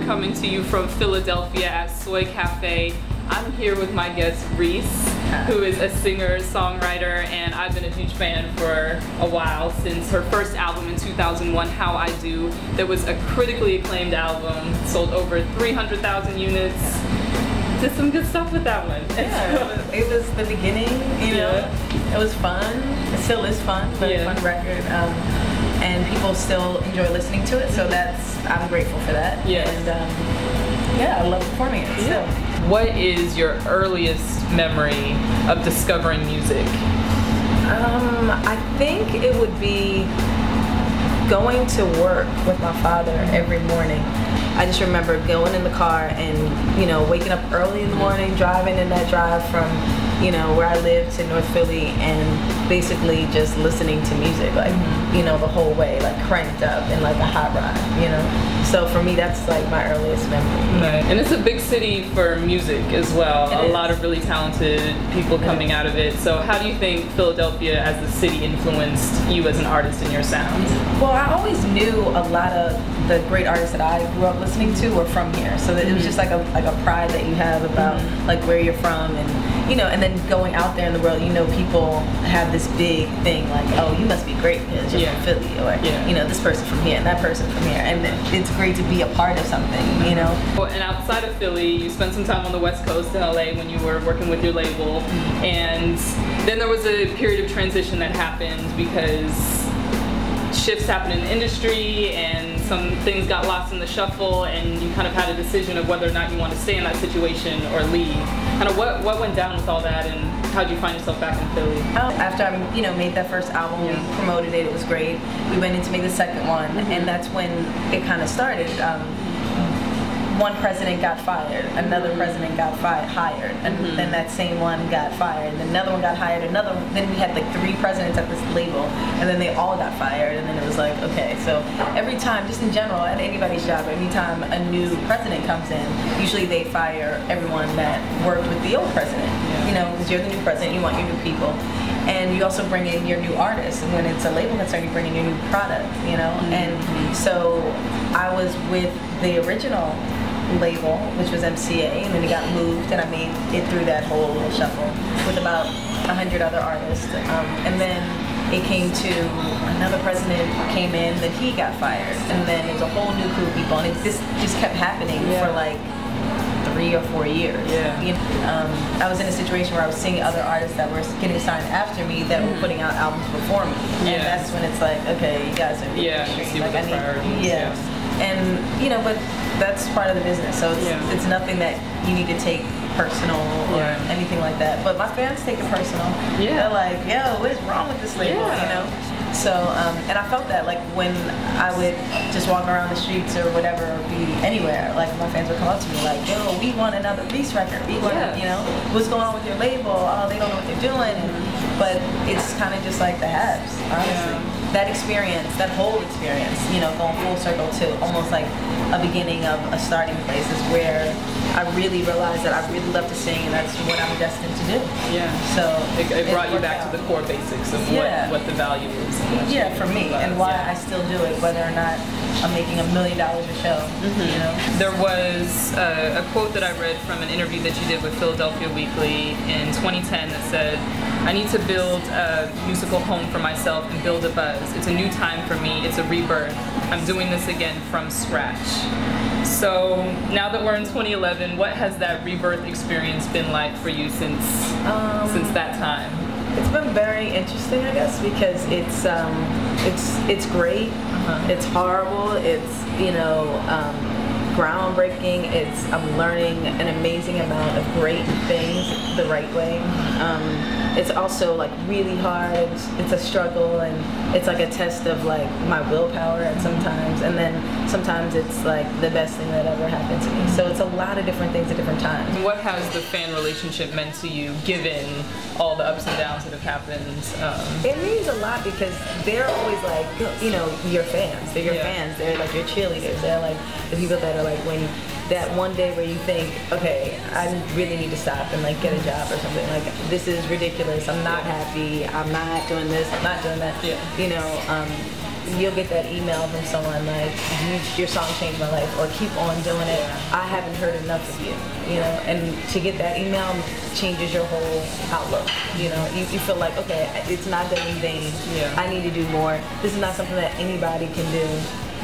coming to you from Philadelphia at Soy Cafe. I'm here with my guest Reese, who is a singer, songwriter, and I've been a huge fan for a while, since her first album in 2001, How I Do, that was a critically acclaimed album, sold over 300,000 units. Did some good stuff with that one. Yeah, it was the beginning, you know. It was fun. It still is fun, but a fun record. And people still enjoy listening to it, so I'm grateful for that. Yeah. And yeah, I love performing it still. What is your earliest memory of discovering music? I think it would be going to work with my father every morning. I just remember going in the car and, you know, waking up early in the morning, driving in that drive from, you know, where I lived to North Philly, and basically just listening to music, like, you know, the whole way, like cranked up in like a hot rod, you know. So for me, that's like my earliest memory. Right. And it's a big city for music as well. A lot of really talented people coming out of it. So how do you think Philadelphia as a city influenced you as an artist in your sound? Well, I always knew a lot of the great artists that I grew up listening to were from here. So that it was just like a pride that you have about like where you're from, and you know, and then going out there in the world, you know, people have this big thing like, oh, you must be great because you're from Philly, or you know, this person from here and that person from here, and it's great to be a part of something, you know. And outside of Philly, you spent some time on the West Coast in LA when you were working with your label, and then there was a period of transition that happened because shifts happened in the industry and some things got lost in the shuffle, and you kind of had a decision of whether or not you want to stay in that situation or leave. Kind of what went down with all that, and how did you find yourself back in Philly? After I, you know, made that first album, we promoted it, it was great. We went in to make the second one, and that's when it kind of started. One president got fired, another president got hired, and then that same one got fired, and another one got hired, then we had like 3 presidents at this label, and then they all got fired, and then it was like, okay, so every time, just in general, at anybody's job, anytime a new president comes in, usually they fire everyone that worked with the old president, you know, because you're the new president, you want your new people, and you also bring in your new artists, and when it's a label concern, you bring in your new product, you know, and so I was with the original label, which was MCA, and then it got moved, and I made it through that whole little shuffle with about 100 other artists, and then it came to another president came in, then he got fired, and then it was a whole new crew of people, and this just kept happening for like 3 or 4 years. You know, I was in a situation where I was seeing other artists that were getting signed after me that were putting out albums before me, and that's when it's like, okay, you guys are see what the priorities. And you know, but that's part of the business, so it's nothing that you need to take personal or anything like that. But my fans take it personal. They're like, yo, what is wrong with this label? You know. So and I felt that like when I would just walk around the streets or whatever, or be anywhere, like my fans would come up to me like, yo, we want another Reese record. We want, you know, what's going on with your label? Oh, they don't know what they're doing. But it's kind of just like the haves, honestly. That experience, that whole experience, you know, going full circle to almost like a beginning of a starting place is where I really realized that I really love to sing, and that's what I'm destined to do. So it brought you back to the core basics of what the value is. For me, and why I still do it, whether or not I'm making $1 million a show. You know, there was a quote that I read from an interview that you did with Philadelphia Weekly in 2010 that said, "I need to build a musical home for myself and build a buzz. It's a new time for me. It's a rebirth. I'm doing this again from scratch." So now that we're in 2011, what has that rebirth experience been like for you since that time? It's been very interesting, I guess, because it's great. It's horrible. It's, you know, groundbreaking. I'm learning an amazing amount of great things the right way. It's also like really hard. It's a struggle, and it's like a test of like my willpower at sometimes, and then sometimes it's like the best thing that ever happened to me. So it's a lot of different things at different times. What has the fan relationship meant to you, given all the ups and downs that have happened? It means a lot because they're always like, you know, your fans. They're your fans. They're like your cheerleaders. They're like the people that are like when that one day where you think, okay, I really need to stop and like get a job or something. Like, this is ridiculous. I'm not happy. I'm not doing this. I'm not doing that. You know, you'll get that email from someone like, your song changed my life, or keep on doing it. I haven't heard enough of you, you know. And to get that email changes your whole outlook. You know, you feel like, okay, it's not done in vain. I need to do more. This is not something that anybody can do.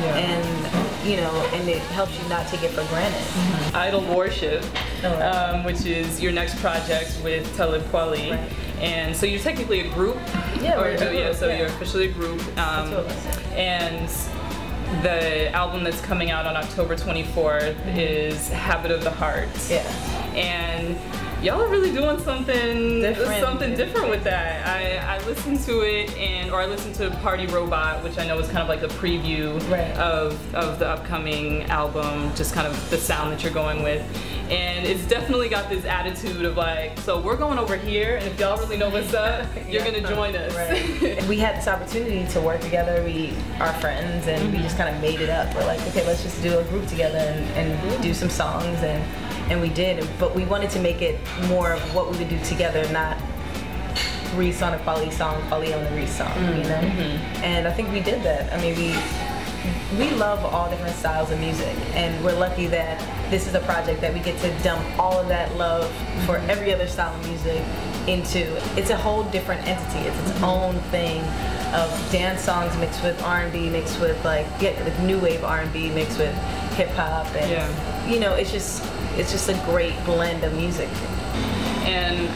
And you know, and it helps you not take it for granted. Idol Worship, which is your next project with Talib Kweli, and so you're technically a group. So you're officially a group. And the album that's coming out on October 24th is Habit of the Heart. And y'all are really doing something different with that. I listened to it, or I listened to Party Robot, which I know is kind of like a preview of the upcoming album, just kind of the sound that you're going with. And it's definitely got this attitude of like, so we're going over here, and if y'all really know what's up, you're gonna join us. We had this opportunity to work together. We are friends, and we just kind of made it up. We're like, okay, let's just do a group together and do some songs, and we did. But we wanted to make it more of what we would do together, not Reese on a Kweli song, Kweli on the Reese song, you know? And I think we did that. I mean, we love all different styles of music, and we're lucky that this is a project that we get to dump all of that love for every other style of music into. It's a whole different entity. It's its own thing of dance songs mixed with R&B, mixed with like new wave R&B, mixed with hip hop, and you know, it's just a great blend of music. And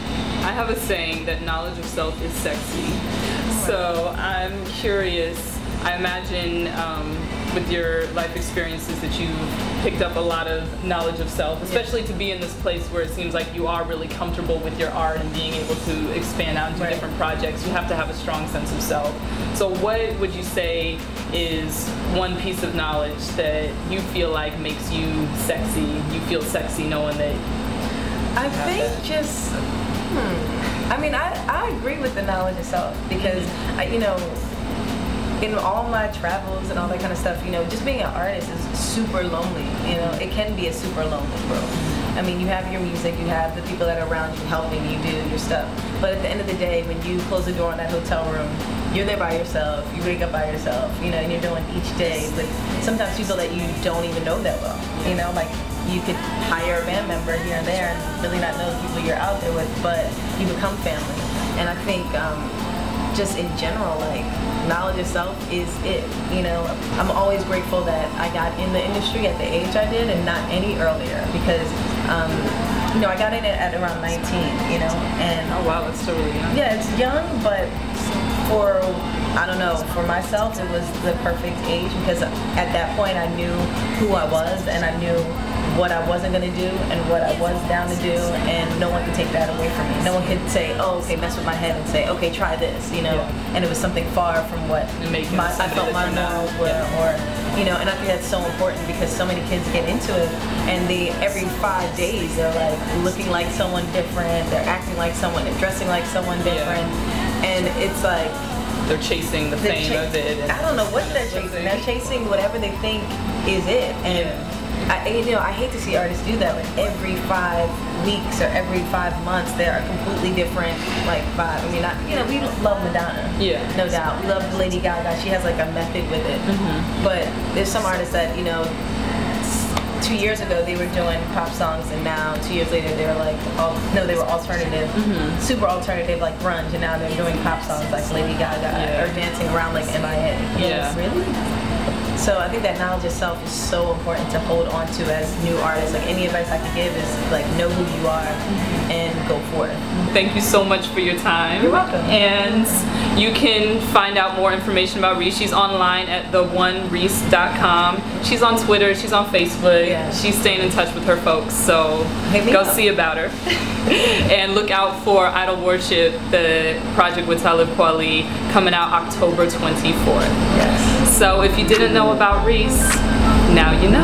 I have a saying that knowledge of self is sexy. So I'm curious, I imagine with your life experiences that you've picked up a lot of knowledge of self, especially to be in this place where it seems like you are really comfortable with your art and being able to expand out into different projects. You have to have a strong sense of self. So what would you say is one piece of knowledge that you feel like makes you sexy? You feel sexy knowing that? I think just, I mean, I agree with the knowledge of self, because you know, in all my travels and all that kind of stuff, you know, just being an artist is super lonely. You know, it can be a super lonely world. I mean, you have your music, you have the people that are around you helping you do your stuff. But at the end of the day, when you close the door in that hotel room, you're there by yourself, you wake up by yourself, you know, and you're doing each day with sometimes people that you don't even know that well. You know, like you could hire a band member here and there and really not know the people you're out there with, but you become family. And I think just in general, like, knowledge of self is it. You know, I'm always grateful that I got in the industry at the age I did and not any earlier, because you know, I got in it at around 19, you know, and oh wow, that's still really young. Yeah, it's young, but for, I don't know, for myself it was the perfect age, because at that point I knew who I was, and I knew what I wasn't going to do and what I was down to do, and no one could take that away from me. No one could say, oh, okay, mess with my head and say, okay, try this, you know, and it was something far from what I felt my morals were, or, you know, and I think that's so important, because so many kids get into it, and they, every 5 days, they're like looking like someone different, they're acting like someone, they're dressing like someone different, and it's like, they're chasing the fame of it. I don't know what they're chasing. They're chasing whatever they think is it, and you know, I hate to see artists do that. Like every 5 weeks or every 5 months, there are completely different like vibe. I mean, you know, we love Madonna, no doubt. We love Lady Gaga. She has like a method with it. But there's some artists that, you know, 2 years ago they were doing pop songs, and now 2 years later they were like, they were alternative, super alternative, like grunge, and now they're doing pop songs like Lady Gaga or dancing around like MIA. Really? So I think that knowledge of self is so important to hold on to as new artists. Like, any advice I could give is like, know who you are and go for it. Thank you so much for your time. You're welcome. And you can find out more information about Reese. She's online at theonereese.com. She's on Twitter, she's on Facebook. She's staying in touch with her folks, so go see about her. And look out for Idol Worship, the project with Talib Kweli, coming out October 24th. So if you didn't know about Reese, now you know.